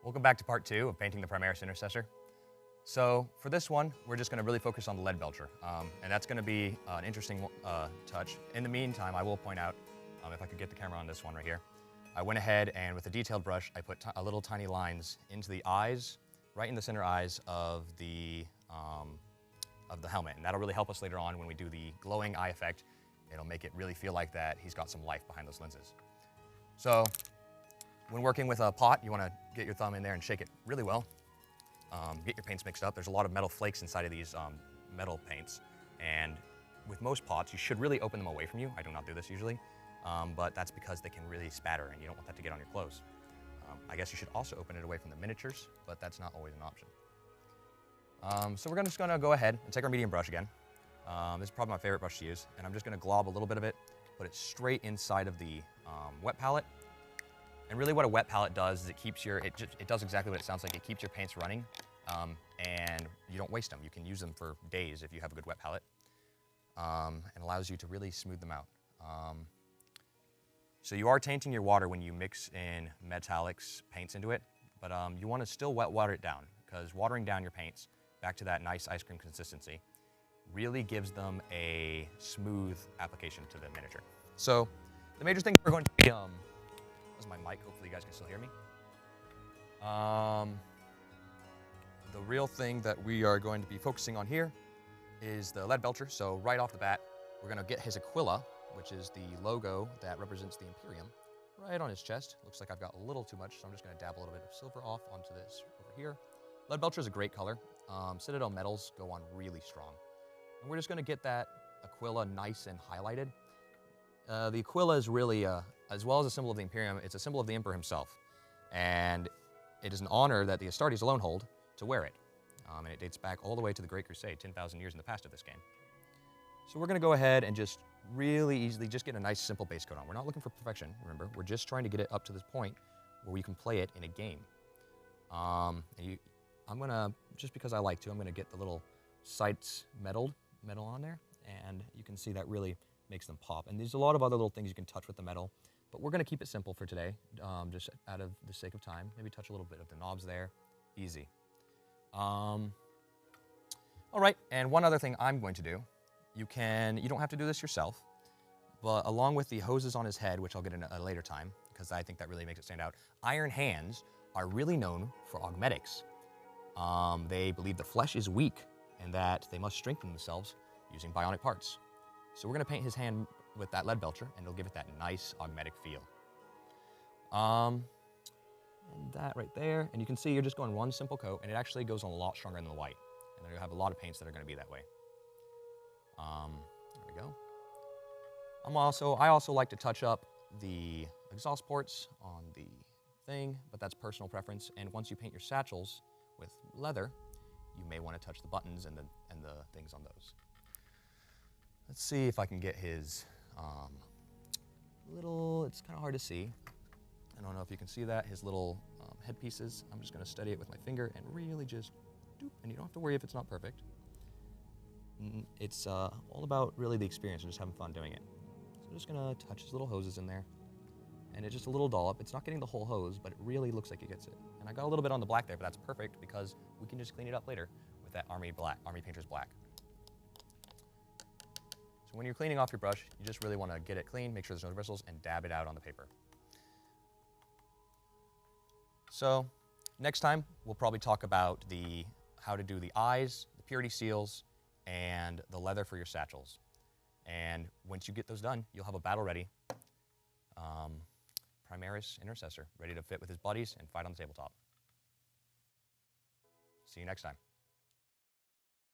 Welcome back to part 2 of painting the Primaris Intercessor. So for this one, we're just going to really focus on the lead belcher, and that's going to be an interesting touch. In the meantime, I will point out, if I could get the camera on this one right here, I went ahead and with a detailed brush, I put little tiny lines into the eyes, right in the center eyes of the helmet, and that'll really help us later on when we do the glowing eye effect. It'll make it really feel like that he's got some life behind those lenses. So when working with a pot, you want to get your thumb in there and shake it really well. Get your paints mixed up. There's a lot of metal flakes inside of these metal paints, and with most pots, you should really open them away from you. I do not do this usually, but that's because they can really spatter, and you don't want that to get on your clothes. I guess you should also open it away from the miniatures, but that's not always an option. So we're just going to go ahead and take our medium brush again. This is probably my favorite brush to use, and I'm just going to glob a little bit of it, put it straight inside of the wet palette. And really what a wet palette does is it keeps it does exactly what it sounds like. It keeps your paints running, and you don't waste them. You can use them for days if you have a good wet palette, and allows you to really smooth them out. So you are tainting your water when you mix in metallics paints into it, but you want to still wet water it down, because watering down your paints back to that nice ice cream consistency really gives them a smooth application to the miniature. So the major thing we're going to be, this is my mic, hopefully you guys can still hear me. The real thing that we are going to be focusing on here is the lead belcher. So right off the bat, we're going to get his Aquila, which is the logo that represents the Imperium, right on his chest. Looks like I've got a little too much, so I'm just going to dab a little bit of silver off onto this over here. Lead belcher is a great color. Citadel metals go on really strong. And we're just going to get that Aquila nice and highlighted. The Aquila is really, as well as a symbol of the Imperium, it's a symbol of the Emperor himself. And it is an honor that the Astartes alone hold to wear it. And it dates back all the way to the Great Crusade, 10,000 years in the past of this game. So we're going to go ahead and just really easily just get a nice simple base coat on. We're not looking for perfection, remember. We're just trying to get it up to this point where we can play it in a game. I'm going to, just because I like to, I'm going to get the little sights metal on there. And you can see that really makes them pop. And there's a lot of other little things you can touch with the metal, but we're going to keep it simple for today, just out of the sake of time. Maybe touch a little bit of the knobs there. Easy. All right, and one other thing I'm going to do, you don't have to do this yourself, but along with the hoses on his head, which I'll get in a later time, because I think that really makes it stand out, Iron Hands are really known for augmetics. They believe the flesh is weak and that they must strengthen themselves using bionic parts. So we're going to paint his hand with that lead belcher, and it'll give it that nice augmetic feel. And that right there, and you can see you're just going one simple coat, and it actually goes on a lot stronger than the white. And then you have a lot of paints that are going to be that way. There we go. I also like to touch up the exhaust ports on the thing, but that's personal preference. And once you paint your satchels with leather, you may want to touch the buttons and the things on those. Let's see if I can get his it's kind of hard to see. I don't know if you can see that, his little headpieces. I'm just going to steady it with my finger and really just doop, and you don't have to worry if it's not perfect. It's all about really the experience and just having fun doing it. So I'm just going to touch his little hoses in there, and it's just a little dollop. It's not getting the whole hose, but it really looks like it gets it. And I got a little bit on the black there, but that's perfect because we can just clean it up later with that Army Painter's Black. So when you're cleaning off your brush, you just really want to get it clean, make sure there's no bristles, and dab it out on the paper. So next time, we'll probably talk about how to do the eyes, the purity seals, and the leather for your satchels. And once you get those done, you'll have a battle-ready Primaris Intercessor, ready to fit with his buddies and fight on the tabletop. See you next time.